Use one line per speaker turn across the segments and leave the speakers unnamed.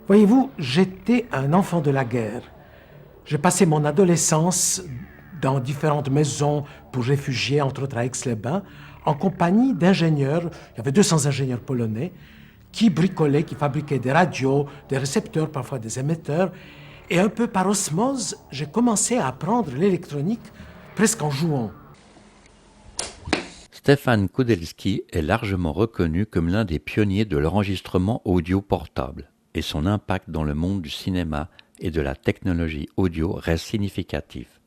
Voyez-vous, j'étais un enfant de la guerre. J'ai passé mon adolescence dans différentes maisons pour réfugiés, entre autres à Aix-les-Bains, en compagnie d'ingénieurs. Il y avait 200 ingénieurs polonais qui bricolaient, qui fabriquaient des radios, des récepteurs, parfois des émetteurs. Et un peu par osmose, j'ai commencé à apprendre l'électronique presque en jouant.
Stefan Kudelski est largement reconnu comme l'un des pionniers de l'enregistrement audio portable, et son impact dans le monde du cinéma et de la technologie audio reste significatif.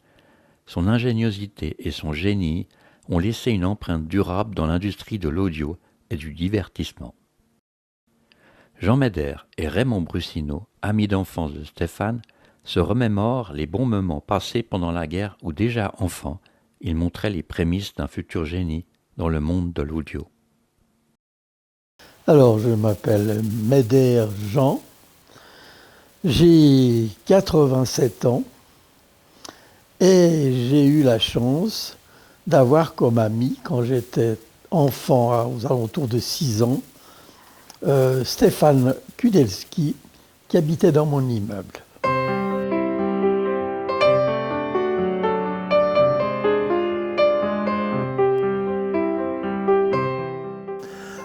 Son ingéniosité et son génie ont laissé une empreinte durable dans l'industrie de l'audio et du divertissement. Jean Meder et Raymond Brusino, amis d'enfance de Stéphane, se remémorent les bons moments passés pendant la guerre où déjà enfant, il montrait les prémices d'un futur génie dans le monde de l'audio.
Alors, je m'appelle Meder Jean, j'ai 87 ans et j'ai eu la chance d'avoir comme ami, quand j'étais enfant, aux alentours de 6 ans, Stefan Kudelski, qui habitait dans mon immeuble.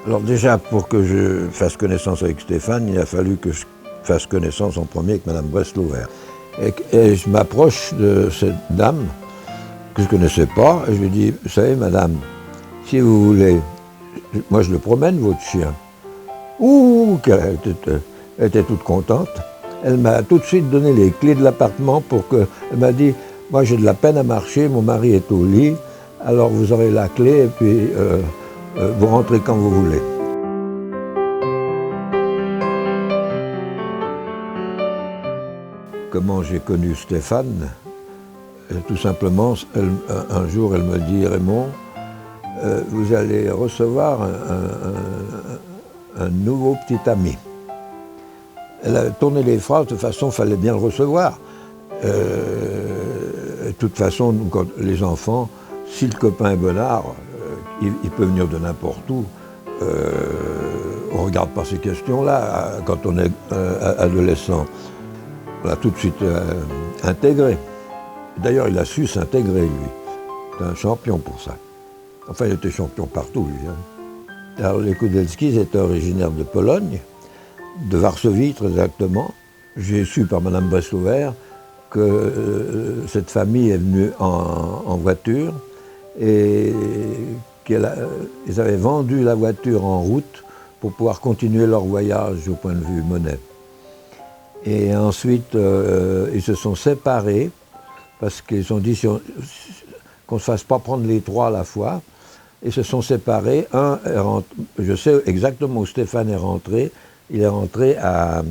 Alors déjà, pour que je fasse connaissance avec Stéphane, il a fallu que je fasse connaissance en premier avec Madame Breslover. Et je m'approche de cette dame que je ne connaissais pas, et je lui dis, vous savez Madame, si vous voulez, moi je le promène votre chien. Ouh, elle était toute contente. Elle m'a tout de suite donné les clés de l'appartement elle m'a dit, moi j'ai de la peine à marcher, mon mari est au lit, alors vous aurez la clé et puis vous rentrez quand vous voulez. Comment j'ai connu Stéphane? Tout simplement, un jour, elle me dit, Raymond, vous allez recevoir un nouveau petit ami. Elle a tourné les phrases, de toute façon, il fallait bien le recevoir. De toute façon, quand les enfants, si le copain est bonnard, il peut venir de n'importe où. On ne regarde pas ces questions-là quand on est adolescent. On l'a tout de suite intégré. D'ailleurs, il a su s'intégrer, lui. C'est un champion pour ça. Enfin, il était champion partout, lui. Alors, les Kudelskis étaient originaires de Pologne, de Varsovie, très exactement. J'ai su par Madame Breslover que cette famille est venue en voiture et ils avaient vendu la voiture en route pour pouvoir continuer leur voyage au point de vue monnaie. Et ensuite, ils se sont séparés parce qu'ils ont dit qu'on ne se fasse pas prendre les trois à la fois. Ils se sont séparés. Un est rentré, je sais exactement où Stéphane est rentré. Il est rentré à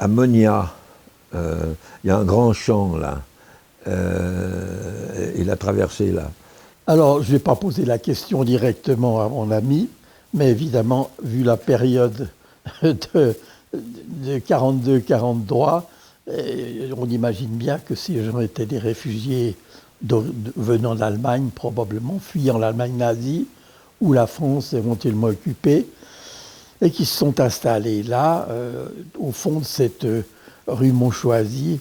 Monia. Il y a un grand champ là. Il a traversé là.
Alors, je ne vais pas poser la question directement à mon ami, mais évidemment, vu la période de 42-43, on imagine bien que ces gens étaient des réfugiés venant d'Allemagne, probablement, fuyant l'Allemagne nazie, où la France est éventuellement occupée, et qui se sont installés là, au fond de cette rue Montchoisy,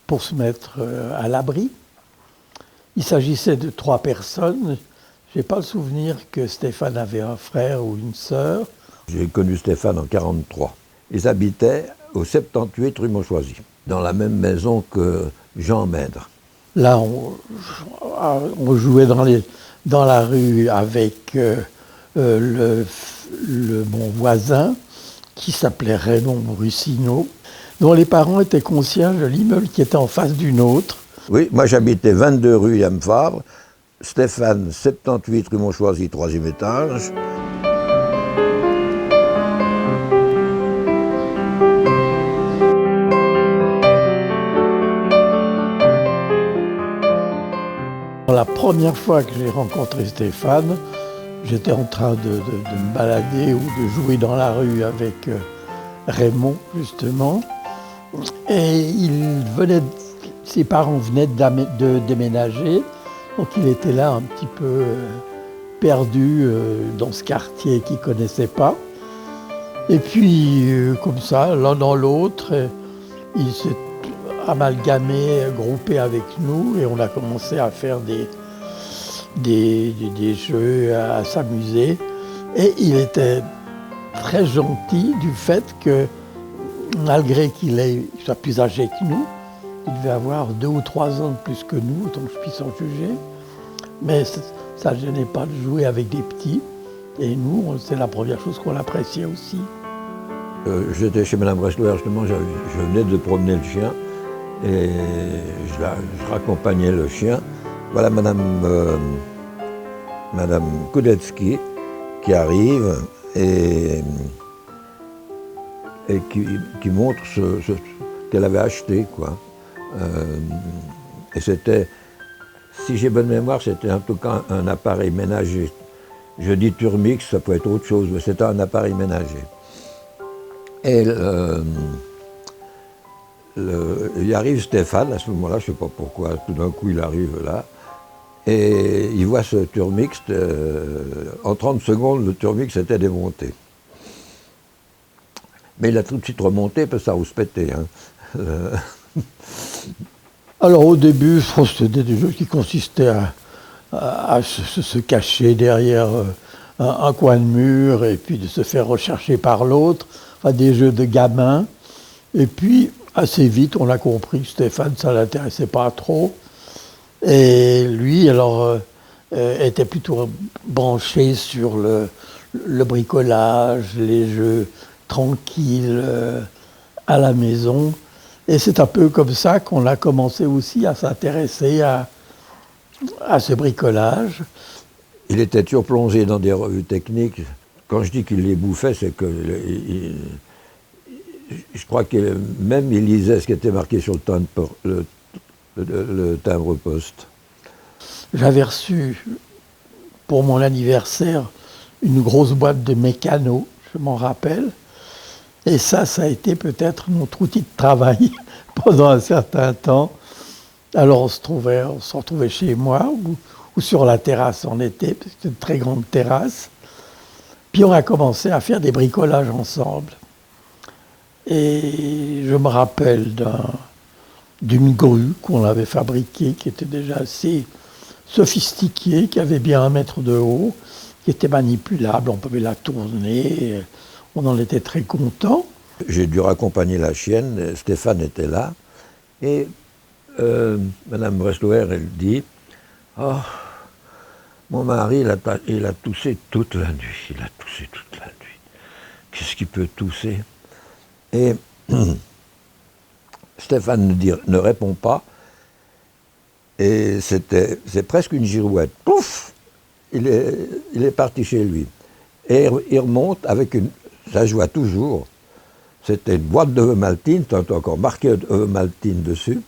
pour se mettre à l'abri. Il s'agissait de 3 personnes. Je n'ai pas le souvenir que Stéphane avait un frère ou une sœur.
J'ai connu Stéphane en 1943. Ils habitaient au 78 rue Montchoisy, dans la même maison que Jean Mèdre.
Là, on jouait dans la rue avec mon voisin, qui s'appelait Raymond Brusino, dont les parents étaient concierges de l'immeuble qui était en face du nôtre.
Oui, moi j'habitais 22 rue Yam Fabre, Stéphane 78 rue Montchoisy, 3e étage.
La première fois que j'ai rencontré Stéphane, j'étais en train de me balader ou de jouer dans la rue avec Raymond, justement. Et ses parents venaient de déménager, donc il était là un petit peu perdu dans ce quartier qu'il ne connaissait pas. Et puis, comme ça, l'un dans l'autre, il s'est amalgamé, groupé avec nous, et on a commencé à faire des jeux, à s'amuser. Et il était très gentil du fait que, malgré qu'il soit plus âgé que nous, il devait avoir 2 ou 3 ans de plus que nous, autant que je puisse en juger, mais ça ne gênait pas de jouer avec des petits. Et nous, c'est la première chose qu'on appréciait aussi.
J'étais chez Mme Breslouer, justement, je venais de promener le chien et je raccompagnais le chien. Voilà Madame Kudetsky qui arrive et qui montre ce qu'elle avait acheté, quoi. Et c'était, si j'ai bonne mémoire, c'était en tout cas un appareil ménager. Je dis Turmix, ça peut être autre chose, mais c'était un appareil ménager. Et il arrive Stéphane, à ce moment-là, je ne sais pas pourquoi, tout d'un coup il arrive là, et il voit ce Turmix, en 30 secondes, le Turmix était démonté. Mais il a tout de suite remonté, parce que ça ose péter. Hein.
Alors au début, je pense que c'était des jeux qui consistaient à se cacher derrière un coin de mur et puis de se faire rechercher par l'autre, enfin des jeux de gamins. Et puis assez vite, on a compris que Stéphane, ça ne l'intéressait pas trop. Et lui, alors, était plutôt branché sur le bricolage, les jeux tranquilles à la maison. Et c'est un peu comme ça qu'on a commencé aussi à s'intéresser à ce bricolage.
Il était toujours plongé dans des revues techniques. Quand je dis qu'il les bouffait, c'est que je crois qu'il même il lisait ce qui était marqué sur le timbre-poste.
J'avais reçu pour mon anniversaire une grosse boîte de mécano, je m'en rappelle. Et ça a été peut-être notre outil de travail pendant un certain temps. Alors on se retrouvait chez moi ou sur la terrasse en été, parce que c'était une très grande terrasse. Puis on a commencé à faire des bricolages ensemble. Et je me rappelle d'une grue qu'on avait fabriquée, qui était déjà assez sophistiquée, qui avait bien 1 mètre de haut, qui était manipulable, on pouvait la tourner, on en était très content.
J'ai dû raccompagner la chienne, Stéphane était là, et Madame Breslouer, elle dit « Oh, mon mari, il a toussé toute la nuit, il a toussé toute la nuit. Qu'est-ce qu'il peut tousser ?» Et Stéphane ne répond pas, et c'est presque une girouette. Pouf! Il est parti chez lui. Et il remonte avec ça je vois toujours, c'était une boîte de Ovomaltine, c'était encore marqué Ovomaltine dessus,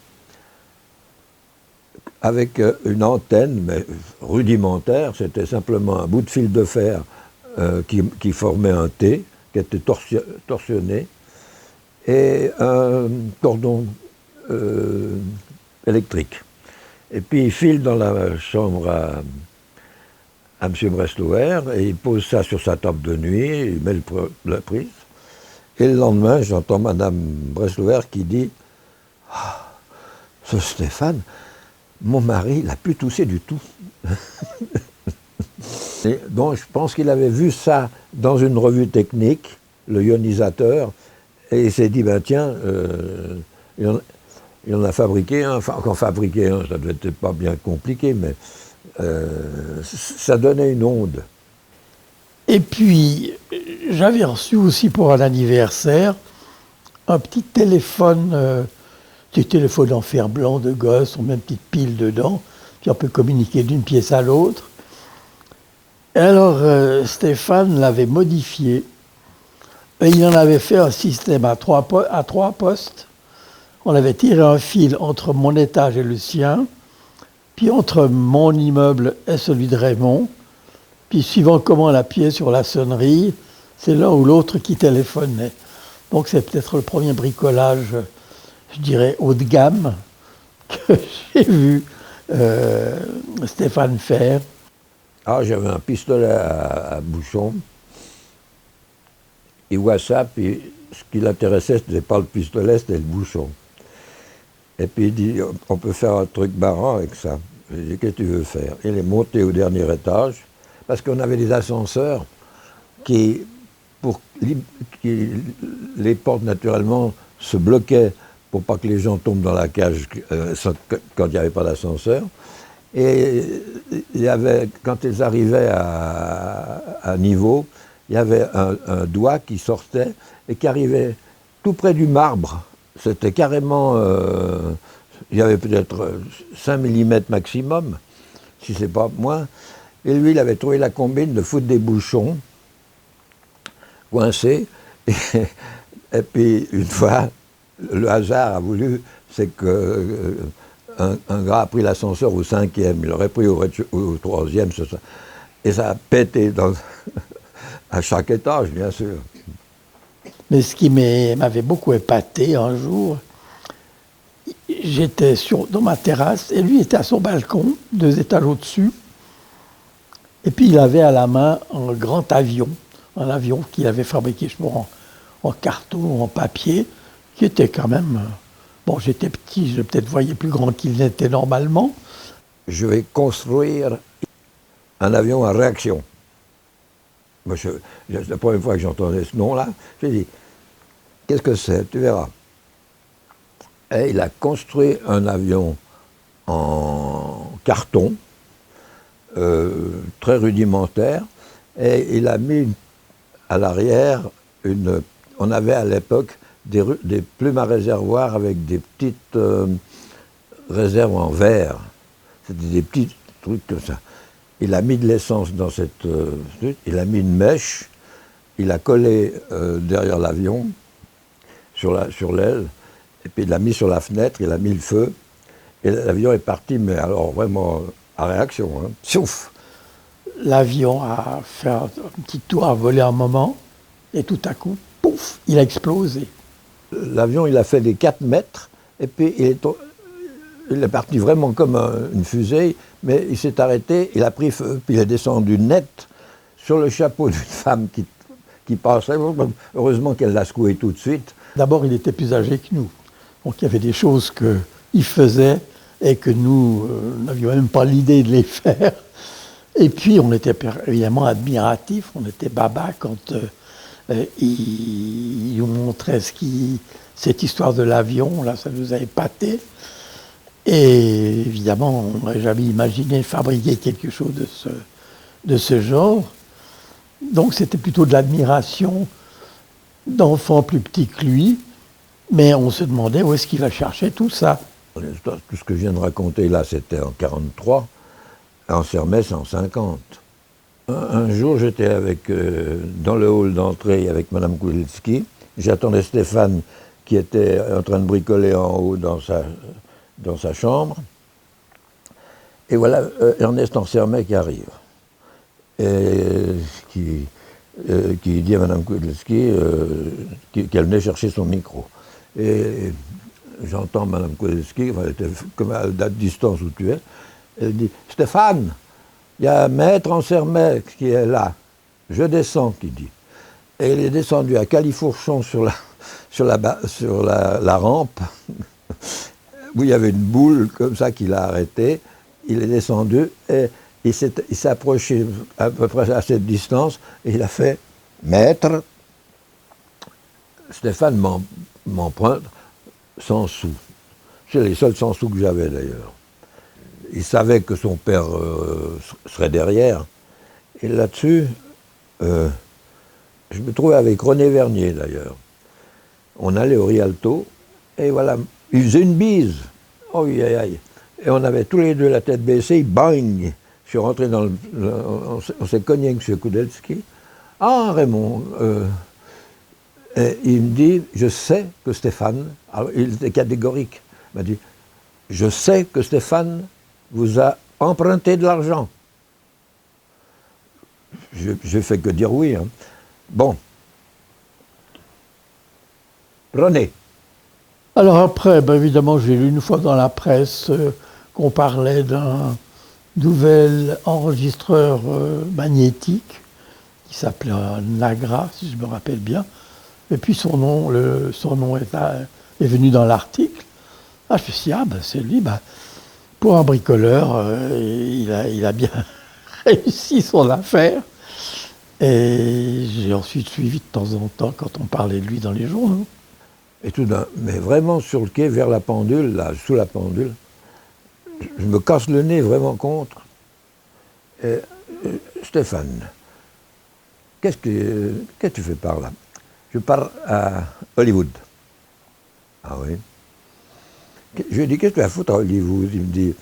avec une antenne, mais rudimentaire, c'était simplement un bout de fil de fer qui formait un T, qui était torsionné, et un cordon électrique. Et puis il file dans la chambre à M. Breslouer, et il pose ça sur sa table de nuit, il met la prise. Et le lendemain, j'entends Mme Breslouer qui dit « Ah, ce Stéphane, mon mari, il n'a plus toussé du tout. » Et donc je pense qu'il avait vu ça dans une revue technique, le ionisateur, et il s'est dit, ben tiens, il en a fabriqué un, enfin quand fabriqué un, ça devait être pas bien compliqué, mais ça donnait une onde.
Et puis, j'avais reçu aussi pour un anniversaire un petit téléphone en fer blanc de gosse, on met une petite pile dedans, puis on peut communiquer d'une pièce à l'autre. Et alors, Stéphane l'avait modifié, et il en avait fait un système à trois postes. On avait tiré un fil entre mon étage et le sien, puis entre mon immeuble et celui de Raymond, puis suivant comment on appuyait sur la sonnerie, c'est l'un ou l'autre qui téléphonait. Donc c'est peut-être le premier bricolage, je dirais, haut de gamme que j'ai vu Stéphane faire.
Ah, j'avais un pistolet à bouchon il voit ça, puis ce qui l'intéressait, ce n'était pas le pistolet, c'était le bouchon. Et puis il dit, on peut faire un truc marrant avec ça. J'ai dit, qu'est-ce que tu veux faire? Il est monté au dernier étage, parce qu'on avait des ascenseurs qui, les portes naturellement se bloquaient pour pas que les gens tombent dans la cage quand il n'y avait pas d'ascenseur. Et il y avait, quand ils arrivaient à niveau, il y avait un doigt qui sortait et qui arrivait tout près du marbre. C'était carrément, il y avait peut-être 5 mm maximum, si c'est pas moins. Et lui, il avait trouvé la combine de foutre des bouchons coincés. Et puis, une fois, le hasard a voulu, c'est que un gars a pris l'ascenseur au 5e, il aurait pris au 3e, et ça a pété à chaque étage, bien sûr.
Mais ce qui m'avait beaucoup épaté un jour, j'étais dans ma terrasse et lui était à son balcon, 2 étages au-dessus. Et puis il avait à la main un grand avion, un avion qu'il avait fabriqué en carton, en papier, qui était quand même... Bon, j'étais petit, je peut-être voyais plus grand qu'il n'était normalement.
Je vais construire un avion à réaction. Moi, c'est la première fois que j'entendais ce nom-là. J'ai dit, qu'est-ce que c'est? Tu verras. Et il a construit un avion en carton, très rudimentaire, et il a mis à l'arrière on avait à l'époque des plumes à réservoir avec des petites réserves en verre. C'était des petits trucs comme ça. Il a mis de l'essence dans cette... il a mis une mèche, il a collé derrière l'avion, sur l'aile, et puis il l'a mis sur la fenêtre, il a mis le feu, et l'avion est parti, mais alors vraiment à réaction. Hein. Chouf!
L'avion a fait un petit tour, a volé un moment, et tout à coup, pouf, il a explosé.
L'avion, il a fait des 4 mètres, et puis il est parti vraiment comme une fusée, mais il s'est arrêté, il a pris feu, puis il est descendu net sur le chapeau d'une femme qui passait. Heureusement qu'elle l'a secoué tout de suite.
D'abord, il était plus âgé que nous. Donc il y avait des choses qu'il faisait et que nous n'avions même pas l'idée de les faire. Et puis on était évidemment admiratifs, on était baba quand il nous montrait cette histoire de l'avion, là ça nous a épaté. Et évidemment, on n'aurait jamais imaginé fabriquer quelque chose de ce genre. Donc c'était plutôt de l'admiration d'enfants plus petits que lui, mais on se demandait où est-ce qu'il a cherché tout ça.
Tout ce que je viens de raconter là, c'était en 1943, en Sermès en 1950. Un jour, j'étais dans le hall d'entrée avec Mme Kudelski. J'attendais Stéphane qui était en train de bricoler en haut dans sa chambre. Et voilà Ernest Ansermet qui arrive. Et qui dit à Mme Kudelski qu'elle venait chercher son micro. Et j'entends Mme Kudelski, elle était comme à la distance où tu es, elle dit « Stéphane, il y a Maître Ansermet qui est là. Je descends, qui dit. » Et il est descendu à Califourchon sur la rampe, où il y avait une boule comme ça qui l'a arrêté. Il est descendu et il s'est approché à peu près à cette distance et il a fait « Maître ». Stéphane m'emprunte 100 sous. C'est les seuls 100 sous que j'avais d'ailleurs. Il savait que son père serait derrière. Et là-dessus, je me trouvais avec René Vernier d'ailleurs. On allait au Rialto et voilà, il faisait une bise. Oh, aïe, aïe. Et on avait tous les deux la tête baissée, bang. Je suis rentré on s'est cogné avec M. Kudelski. Ah, Raymond, et il me dit, je sais que Stéphane, alors il était catégorique, il m'a dit, je sais que Stéphane vous a emprunté de l'argent. Je fais que dire oui. Hein. Bon. René.
Alors après, ben évidemment, j'ai lu une fois dans la presse qu'on parlait d'un nouvel enregistreur magnétique qui s'appelait Nagra, si je me rappelle bien. Et puis son nom est venu dans l'article. Ah, je me suis dit, ah ben c'est lui, pour un bricoleur, il a bien réussi son affaire. Et j'ai ensuite suivi de temps en temps quand on parlait de lui dans les journaux.
Et tout mais vraiment sur le quai, vers la pendule, là, sous la pendule, je me casse le nez vraiment contre. Et, Stéphane, qu'est-ce que tu fais par là? Je pars à Hollywood. Ah oui? Je lui ai dit, qu'est-ce que tu vas foutre à Hollywood? Il me dit,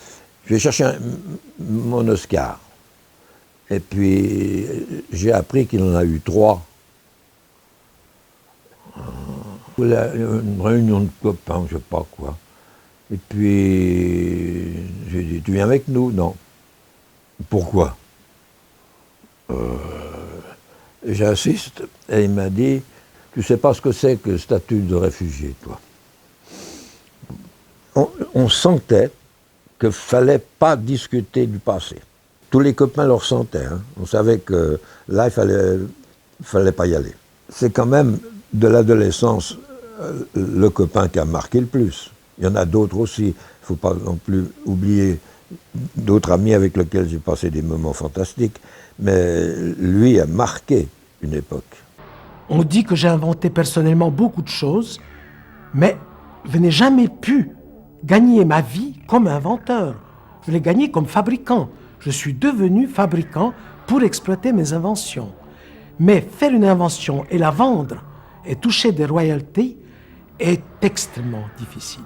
je vais chercher mon Oscar. Et puis, j'ai appris qu'il en a eu 3. Une réunion de copains, je ne sais pas quoi. Et puis, j'ai dit, tu viens avec nous? Non. Pourquoi? J'insiste. Et il m'a dit, tu ne sais pas ce que c'est que le statut de réfugié, toi. On sentait qu'il ne fallait pas discuter du passé. Tous les copains le ressentaient. Hein. On savait que là, il fallait pas y aller. C'est quand même de l'adolescence le copain qui a marqué le plus. Il y en a d'autres aussi. Il ne faut pas non plus oublier d'autres amis avec lesquels j'ai passé des moments fantastiques. Mais lui a marqué une époque.
On dit que j'ai inventé personnellement beaucoup de choses, mais je n'ai jamais pu gagner ma vie comme inventeur. Je l'ai gagné comme fabricant. Je suis devenu fabricant pour exploiter mes inventions. Mais faire une invention et la vendre et toucher des royalties est extrêmement difficile.